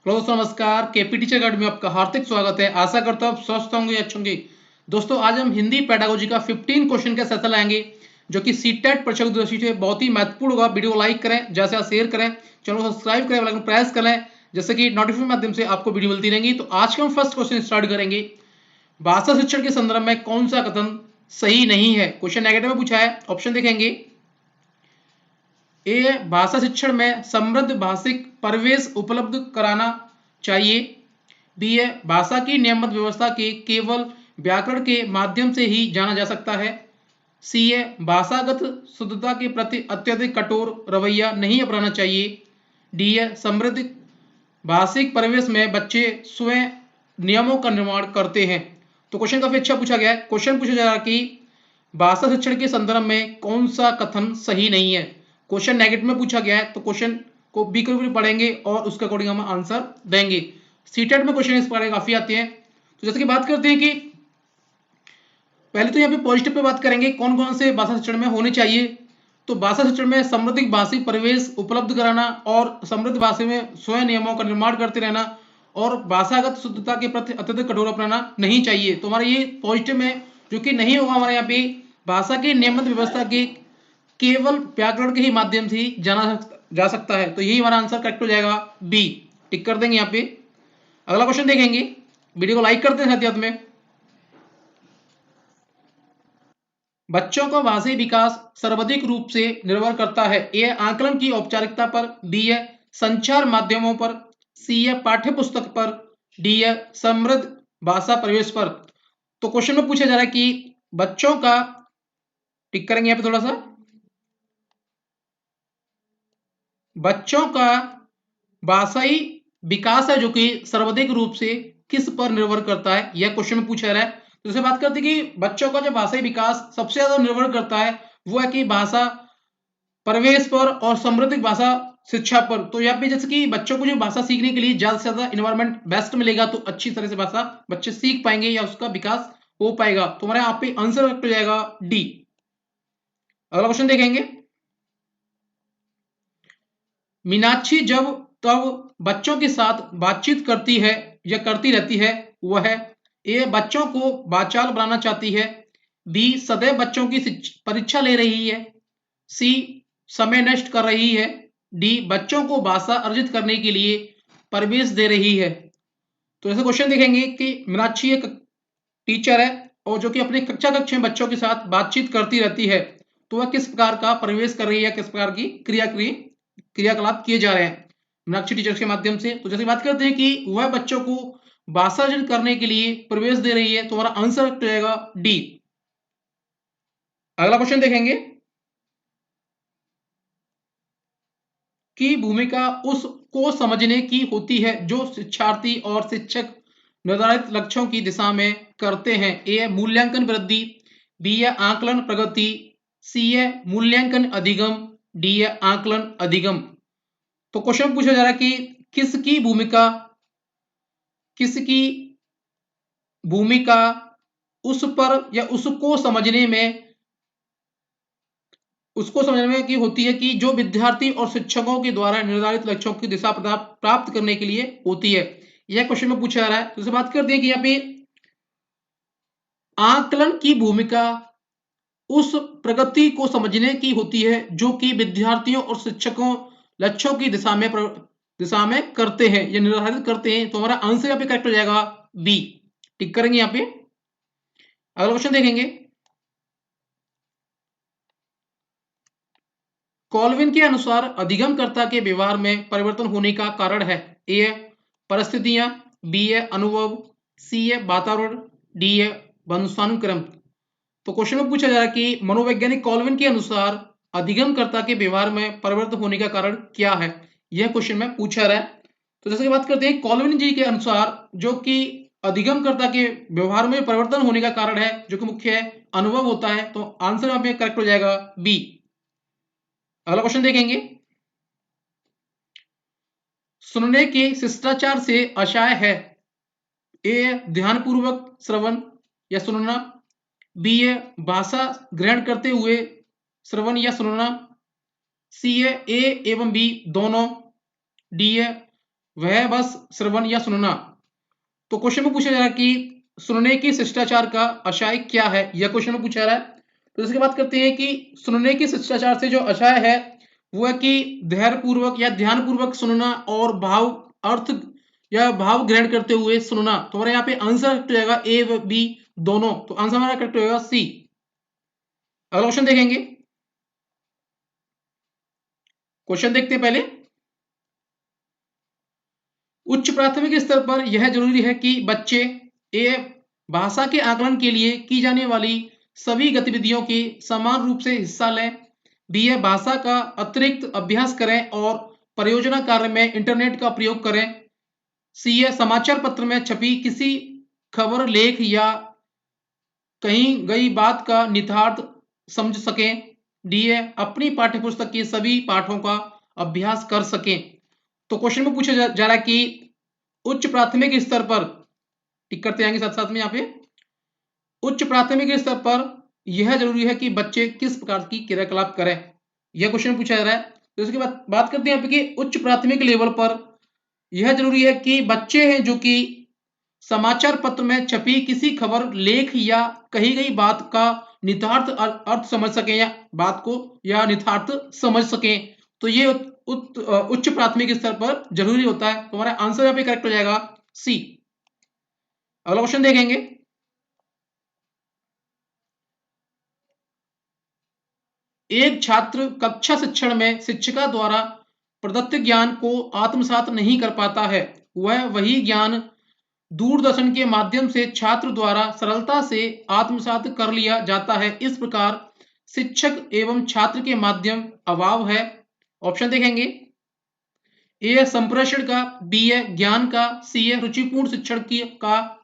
Hello दोस्तों, नमस्कार। KP teacher guide में आपका हार्दिक स्वागत है। आशा करता हूँ आप स्वस्थ होंगे, अच्छे होंगे। दोस्तों, आज हम हिंदी पेडागोजी का 15 क्वेश्चन का सेट लाएंगे, जो कि सीटेट परीक्षा की दृष्टि से बहुत ही महत्वपूर्ण होगा। वीडियो को लाइक करें, ज्यादा से ज्यादा शेयर करें, चैनल को सब्सक्राइब करें, बेल आइकन प्रेस करें, जैसे कि नोटिफिकेशन माध्यम से आपको वीडियो मिलती रहेंगी। तो आज का हम फर्स्ट क्वेश्चन स्टार्ट करेंगे। भाषा शिक्षण के संदर्भ में कौन सा कथन सही नहीं है? क्वेश्चन नेगेटिव में पूछा है। ऑप्शन देखेंगे। ए, भाषा शिक्षण में समृद्ध भाषिक परिवेश उपलब्ध कराना चाहिए। बी है, भाषा की नियमित व्यवस्था के केवल व्याकरण के माध्यम से ही जाना जा सकता है। सी है, भाषागत शुद्धता के प्रति अत्यधिक कठोर रवैया नहीं अपनाना चाहिए। डी है, समृद्ध भाषिक परिवेश में बच्चे स्वयं नियमों का निर्माण करते हैं। तो क्वेश्चन काफी अच्छा पूछा गया है। क्वेश्चन पूछा जा रहा है कि भाषा शिक्षण के संदर्भ में कौन सा कथन सही नहीं है। क्वेश्चन नेगेटिव में पूछा गया है, तो क्वेश्चन को बी को भी पढ़ेंगे और उसके अकॉर्डिंग हम आंसर देंगे। सीटेट में क्वेश्चन इस प्रकार काफी आते हैं। तो जैसे कि बात करते हैं कि पहले तो यहाँ पे पॉजिटिव पे बात करेंगे, कौन कौन से भाषा शिक्षण में होने चाहिए। तो भाषा शिक्षण में समृद्ध भाषिक परिवेश उपलब्ध कराना और समृद्ध भाषा में स्वयं नियमों का निर्माण करते रहना और भाषागत शुद्धता के प्रति अत्यधिक कठोर अपनाना नहीं चाहिए। तो हमारा ये पॉजिटिव में जो कि नहीं होगा हमारे यहाँ पे, भाषा की नियमित व्यवस्था के केवल व्याकरण के ही माध्यम से ही जाना जा सकता है। तो यही हमारा आंसर करेक्ट हो जाएगा, बी। टिक कर देंगे यहाँ पे। अगला क्वेश्चन देखेंगे। वीडियो को लाइक करते हैं साथ में। बच्चों का भाषी विकास सर्वाधिक रूप से निर्भर करता है। ए, आकलन की औपचारिकता पर। बी है, संचार माध्यमों पर। सी है, पाठ्य पुस्तक पर। डी है, समृद्ध भाषा परिवेश पर। तो क्वेश्चन में पूछा जा रहा है कि बच्चों का, टिक करेंगे यहाँ पे थोड़ा सा, बच्चों का भाषाई विकास है जो कि सर्वाधिक रूप से किस पर निर्भर करता है, यह क्वेश्चन में पूछा रहा है। तो जैसे बात करते हैं कि बच्चों का जो भाषाई विकास सबसे ज्यादा निर्भर करता है वो है कि भाषा परिवेश पर और समृद्ध भाषा शिक्षा पर। तो यहाँ पे जैसे कि बच्चों को जो भाषा सीखने के लिए ज्यादा से ज्यादा इन्वायरमेंट बेस्ट मिलेगा तो अच्छी तरह से भाषा बच्चे सीख पाएंगे या उसका विकास हो पाएगा। तो हमारे यहाँ पे आंसर हो जाएगा डी। अगला क्वेश्चन देखेंगे। मीनाक्षी जब तब बच्चों के साथ बातचीत करती है या करती रहती है, वह है। ए, बच्चों को बाचाल बनाना चाहती है। बी, सदैव बच्चों की परीक्षा ले रही है। सी, समय नष्ट कर रही है। डी, बच्चों को भाषा अर्जित करने के लिए परिवेश दे रही है। तो ऐसे क्वेश्चन देखेंगे कि मीनाक्षी एक टीचर है और जो कि अपने कक्षा कक्ष में बच्चों के साथ बातचीत करती रहती है, तो वह किस प्रकार का परिवेश कर रही है, किस प्रकार की क्रियाकलाप किए जा रहे हैं मीनाक्षी टीचर के माध्यम से। तो जैसे बात करते हैं कि वह बच्चों को भाषा अर्जन करने के लिए प्रवेश दे रही है, तो हमारा आंसर रहेगा डी। अगला क्वेश्चन देखेंगे की भूमिका उसको समझने की होती है जो शिक्षार्थी और शिक्षक निर्धारित लक्ष्यों की दिशा में करते हैं। ए, मूल्यांकन वृद्धि। बी है, आकलन प्रगति। सी है, मूल्यांकन अधिगम। डी है, आकलन अधिगम। तो क्वेश्चन पूछा जा रहा है कि किसकी भूमिका किसकी भूमिका उस पर या उसको समझने में की होती है कि जो विद्यार्थी और शिक्षकों के द्वारा निर्धारित लक्ष्यों की दिशा प्राप्त करने के लिए होती है। यह क्वेश्चन में पूछा जा रहा है। तो बात करते हैं कि यहाँ पे आकलन की भूमिका उस प्रगति को समझने की होती है जो कि विद्यार्थियों और शिक्षकों लक्ष्यों की दिशा में करते हैं या निर्धारित करते हैं। तो हमारा आंसर यहाँ पे करेक्ट हो जाएगा बी। टिक करेंगे यहाँ पे। अगला क्वेश्चन देखेंगे। कॉल्विन के अनुसार अधिगमकर्ता के व्यवहार में परिवर्तन होने का कारण है। ए, परिस्थितियां। बी है, अनुभव। सी है, वातावरण। डी है, वंशानुक्रम। तो क्वेश्चन में पूछा जा रहा है कि मनोवैज्ञानिक कॉल्विन के अनुसार अधिगमकर्ता के व्यवहार में परिवर्तन होने का कारण क्या है, यह क्वेश्चन में पूछा रहा है। तो जैसे कि बात करते हैं कॉल्विन जी के अनुसार जो कि अधिगमकर्ता के व्यवहार में परिवर्तन होने का कारण है जो कि मुख्य है अनुभव होता है। तो आंसर यहाँ पे करेक्ट हो जाएगा बी। अगला क्वेश्चन देखेंगे। सुनने के शिष्टाचार से आशय है। ए, ध्यानपूर्वक श्रवण या सुनना। बी है, भाषा ग्रहण करते हुए श्रवण या सुनना। सी है, ए एवं बी दोनों। डी है, वह बस श्रवण या सुनना। तो क्वेश्चन में पूछा जा रहा है कि सुनने की शिष्टाचार का आशय क्या है, यह क्वेश्चन में पूछा जा रहा है। तो इसके बात करते हैं कि सुनने की शिष्टाचार से जो आशय है वो है कि धैर्य पूर्वक या ध्यान पूर्वक सुनना और भाव अर्थ या भाव ग्रहण करते हुए सुनना। तो हमारे यहाँ पे आंसर करेक्ट हो जाएगा ए व बी दोनों। तो आंसर हमारा करेक्ट हो जाएगा सी। अगला क्वेश्चन देखेंगे। क्वेश्चन देखते हैं पहले। उच्च प्राथमिक स्तर पर यह जरूरी है कि बच्चे ए भाषा के आकलन के लिए की जाने वाली सभी गतिविधियों के समान रूप से हिस्सा लें। बी है भाषा का अतिरिक्त अभ्यास करें और परियोजना कार्य में इंटरनेट का प्रयोग करें। सी है समाचार पत्र में छपी किसी खबर लेख या कहीं गई बात का निहितार्थ समझ सकें। डी है अपनी पाठ्यपुस्तक के सभी पाठों का अभ्यास कर सकें। तो क्वेश्चन में पूछा जा रहा है कि उच्च प्राथमिक स्तर पर, टिक करते आएंगे साथ साथ में यहाँ पे, उच्च प्राथमिक स्तर पर यह जरूरी है कि बच्चे किस प्रकार की क्रियाकलाप करें, यह क्वेश्चन पूछा जा रहा है। तो इसके बाद बात करते हैं यहाँ पे कि उच्च प्राथमिक लेवल पर यह जरूरी है कि बच्चे हैं जो कि समाचार पत्र में छपी किसी खबर लेख या कही गई बात का निहितार्थ अर्थ समझ सकें या बात को या निहितार्थ समझ सकें। तो ये उच्च प्राथमिक स्तर पर जरूरी होता है। तो हमारा आंसर यहाँ पे करेक्ट हो जाएगा सी। अगला क्वेश्चन देखेंगे। एक छात्र कक्षा शिक्षण में शिक्षिका द्वारा प्रदत्त ज्ञान को आत्मसात नहीं कर पाता है। वह वही ज्ञान दूरदर्शन के माध्यम से छात्र द्वारा सरलता से आत्मसात कर लिया जाता है। इस प्रकार शिक्षक एवं छात्र के माध्यम अभाव है। ऑप्शन देखेंगे। ए है संप्रेषण का, बी है ज्ञान का, सी है रुचिपूर्ण शिक्षण की का,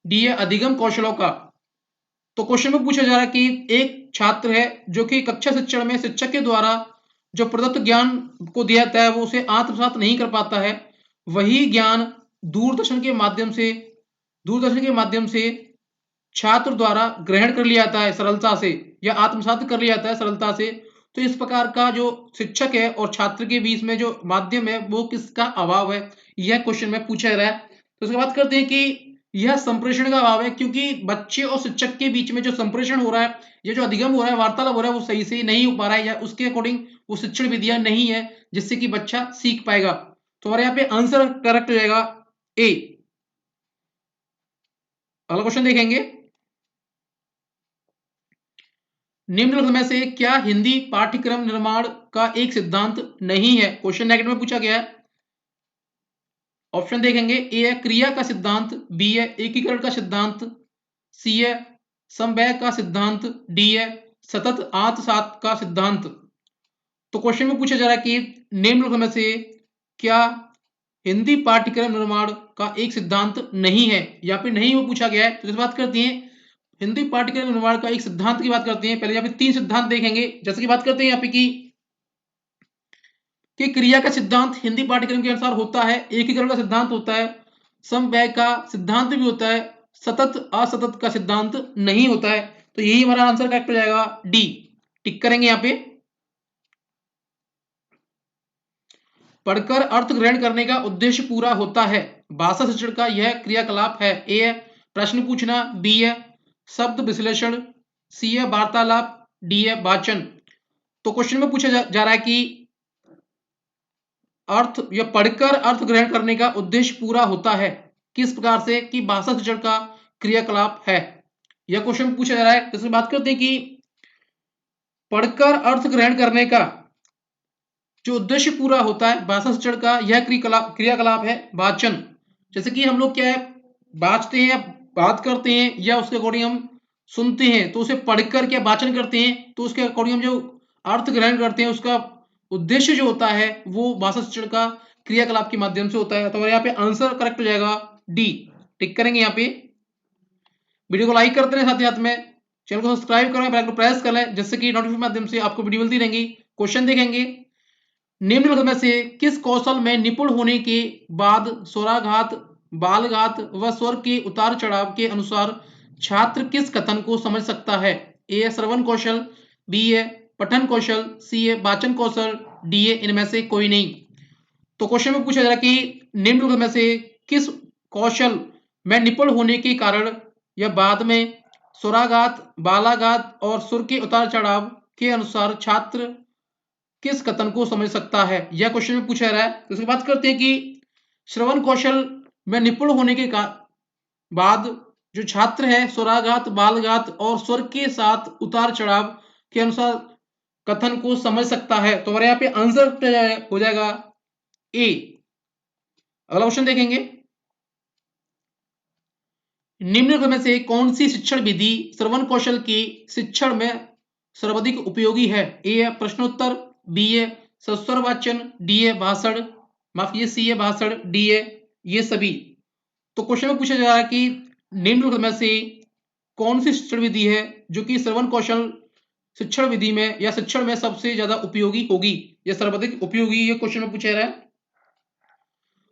डी है अधिगम कौशलों का। तो क्वेश्चन में पूछा जा रहा है कि एक छात्र है जो कि कक्षा शिक्षण में शिक्षक के द्वारा जो प्रदत्त ज्ञान को दिया जाता है वो उसे आत्मसात नहीं कर पाता है। वही ज्ञान दूरदर्शन के माध्यम से छात्र द्वारा ग्रहण कर लिया जाता है सरलता से, या आत्मसात कर लिया जाता है सरलता से। तो इस प्रकार का जो शिक्षक है और छात्र के बीच में जो माध्यम है वो किसका अभाव है, यह क्वेश्चन में पूछा जा रहा है। तो इसके बात करते हैं कि यह संप्रेषण का अभाव है, क्योंकि बच्चे और शिक्षक के बीच में जो संप्रेषण हो रहा है, ये जो अधिगम हो रहा है, वार्तालाप हो रहा है, वो सही से नहीं हो पा रहा है, या उसके अकॉर्डिंग वो शिक्षण विधियां नहीं है जिससे कि बच्चा सीख पाएगा। तो हमारे यहाँ पे आंसर करेक्ट हो जाएगा ए। अगला क्वेश्चन देखेंगे। निम्नलिखित में से क्या हिंदी पाठ्यक्रम निर्माण का एक सिद्धांत नहीं है? क्वेश्चन नेगेटिव में पूछा गया है। ऑप्शन देखेंगे। ए है क्रिया का सिद्धांत, बी है एकीकरण का सिद्धांत, सी है समव्यय का सिद्धांत, डी है सतत आत्मसात का सिद्धांत। तो क्वेश्चन में पूछा जा रहा है कि निम्नलिखित में से क्या हिंदी पाठ्यक्रम निर्माण का एक सिद्धांत नहीं है, या फिर नहीं वो पूछा गया है। तो इस बात करते हैं हिंदी पाठ्यक्रम निर्माण का एक सिद्धांत की बात करते हैं। पहले यहाँ पे 3 सिद्धांत देखेंगे। जैसे कि बात करते हैं यहाँ पे कि क्रिया का सिद्धांत हिंदी पाठ्यक्रम के अनुसार होता है, एकीकरण का सिद्धांत होता है, समव्यय का सिद्धांत भी होता है, सतत असतत का सिद्धांत नहीं होता है। तो यही हमारा आंसर करेक्ट हो जाएगा डी। टिक करेंगे यहाँ पे। पढ़कर अर्थ ग्रहण करने का उद्देश्य पूरा होता है, भाषा शिक्षण का यह क्रियाकलाप है। ए है प्रश्न पूछना, बी है शब्द विश्लेषण, सी है वार्तालाप, डी है वाचन। तो क्वेश्चन में पूछा जा रहा है कि अर्थ या पढ़कर अर्थ ग्रहण करने का उद्देश्य पूरा होता है किस प्रकार से, कि भाषा शिक्षण का क्रियाकलाप है, यह क्वेश्चन पूछा जा रहा है। इसमें बात करते हैं कि पढ़कर अर्थ ग्रहण करने का जो उद्देश्य पूरा होता है भाषा शिक्षण का यह क्रियाकलाप है वाचन। जैसे कि हम लोग क्या है बाँचते हैं, बात करते हैं, या उसके अकॉर्डिंग हम सुनते हैं, तो उसे पढ़कर क्या वाचन करते हैं, तो उसके अकॉर्डिंग हम जो अर्थ ग्रहण करते हैं उसका उद्देश्य जो होता है वो भाषा शिक्षण का क्रियाकलाप के माध्यम से होता है। तो यहाँ पे आंसर करेक्ट हो जाएगा डी। टिक करेंगे यहाँ पे। वीडियो को लाइक करते हैं, साथ ही साथ में चैनल को सब्सक्राइब करें, बेल को प्रेस कर लें जिससे कि नोटिफिकेशन माध्यम से आपको वीडियो मिलती रहेंगी। क्वेश्चन देखेंगे। निम्नलिखित में से किस कौशल में निपुण होने के बाद स्वराघात, बालघात व स्वर के उतार चढ़ाव के अनुसार छात्र किस कथन को समझ सकता है? ए श्रवण कौशल, बी है पठन कौशल, सी है वाचन कौशल, डी है इनमें से कोई नहीं। तो क्वेश्चन में पूछा जा रहा है कि निम्नलिखित में से किस कौशल में निपुण होने के कारण या बाद में स्वराघात, बालाघात और सुर के उतार चढ़ाव के अनुसार छात्र किस कथन को समझ सकता है, यह क्वेश्चन में पूछा रहा है। तो इसकी बात करते हैं कि श्रवण कौशल में निपुण होने के बाद जो छात्र है स्वराघात, बालघात और स्वर के साथ उतार चढ़ाव के अनुसार कथन को समझ सकता है। तो हमारे यहाँ पे आंसर हो जाएगा ए। अगला क्वेश्चन देखेंगे, निम्नलिखित में से कौन सी शिक्षण विधि श्रवण कौशल की शिक्षण में सर्वाधिक उपयोगी है? ए है प्रश्नोत्तर, बी है सस्वर वाचन, डी है भाषण, माफ कीजिए सी है भाषण, डी है ये सभी। तो क्वेश्चन में पूछा जा रहा है कि निम्नलिखित में से कौन सी शिक्षण विधि है जो कि श्रवण कौशल शिक्षण विधि में या शिक्षण में सबसे ज्यादा उपयोगी होगी या सर्वाधिक उपयोगी, ये क्वेश्चन में पूछा जा रहा है।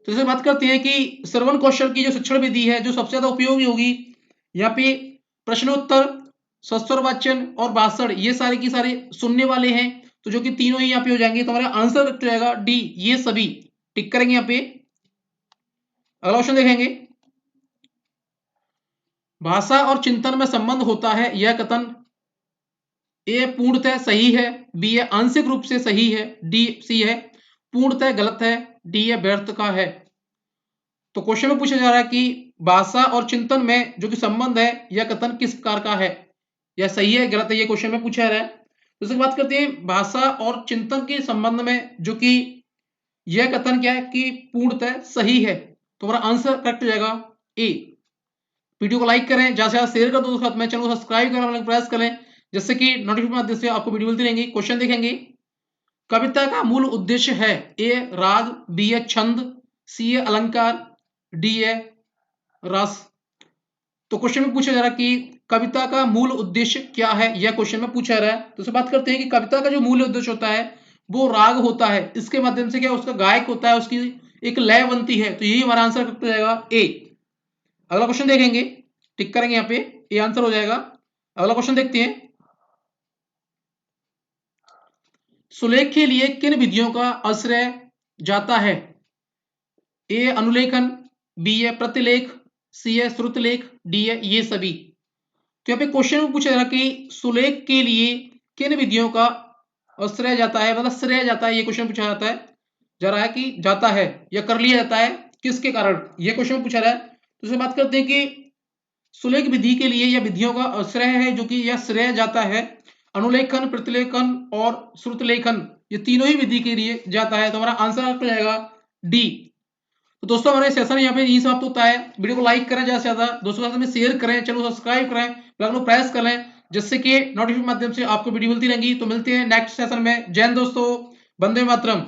तो जैसे बात करते हैं कि श्रवण कौशल की जो शिक्षण विधि है जो सबसे ज्यादा उपयोगी होगी, यहाँ पे प्रश्नोत्तर, सस्वर वाचन और भाषण ये सारे की सारे सुनने वाले हैं, तो जो कि तीनों ही यहाँ पे हो जाएंगे। तो हमारा आंसर हो जाएगा डी, ये सभी टिक करेंगे यहाँ पे। अगला क्वेश्चन देखेंगे, भाषा और चिंतन में संबंध होता है यह कथन ए पूर्णतः सही है, बी है आंशिक रूप से सही है, डी सी है पूर्णतः गलत है, डी है व्यर्थ का है। तो क्वेश्चन में पूछा जा रहा है कि भाषा और चिंतन में जो कि संबंध है यह कथन किस प्रकार का है, यह सही है गलत है, ये क्वेश्चन में पूछा जा रहा है। तो इसकी बात करते हैं भाषा और चिंतन के संबंध में जो कि यह कथन क्या है कि पूर्णतः सही है। तो हमारा आंसर करेक्ट हो जाएगा ए। वीडियो को लाइक करें, ज्यादा से ज्यादा शेयर कर दो दोस्तों, में चैनल को सब्सक्राइब करें, प्रेस करें जिससे कि नोटिफिकेशन माध्यम से आपको वीडियो मिलती रहेंगी। क्वेश्चन देखेंगे, कविता का मूल उद्देश्य है ए राग, बी है छंद, सी है अलंकार, डी है रस। तो क्वेश्चन में पूछा जा रहा है कि कविता का मूल उद्देश्य क्या है, यह क्वेश्चन में पूछा जा रहा है। तो बात करते हैं कि कविता का जो मूल उद्देश्य होता है वो राग होता है, इसके माध्यम से क्या उसका गायक होता है, उसकी एक लय बनती है। तो यही हमारा आंसर हो जाएगा ए। अगला क्वेश्चन देखेंगे, टिक करेंगे यहाँ पे, ए आंसर हो जाएगा। अगला क्वेश्चन देखते हैं, सुलेख के लिए किन विधियों का आश्रय जाता है? ए अनुलेखन, बी है प्रतिलेख, सी है श्रुतलेख, डी है ये सभी। तो यहाँ पे क्वेश्चन में पूछा जा रहा है कि सुलेख के लिए किन विधियों का आश्रय जाता है, मतलब श्रेय जाता है, ये क्वेश्चन पूछा जाता है जा रहा है कि जाता है या कर लिया जाता है किसके कारण, ये क्वेश्चन में पूछा रहा है। तो इसमें बात करते हैं कि सुलेख विधि के लिए या विधियों का आश्रय है जो कि यह श्रेय जाता है अनुलेखन, प्रतिलेखन और श्रुतलेखन, ये तीनों ही विधि के लिए जाता है। तो हमारा आंसर हो जाएगा डी। तो दोस्तों हमारे सेशन यहाँ पे यही समाप्त होता है। वीडियो को लाइक करें, ज्यादा से ज्यादा दोस्तों के साथ में शेयर करें, चैनल को सब्सक्राइब करें, बेल को प्रेस कर लें जिससे कि नोटिफिकेशन माध्यम से आपको वीडियो मिलती रहेंगी। तो मिलते हैं नेक्स्ट सेशन में। जय हिंद दोस्तों, वंदे मातरम।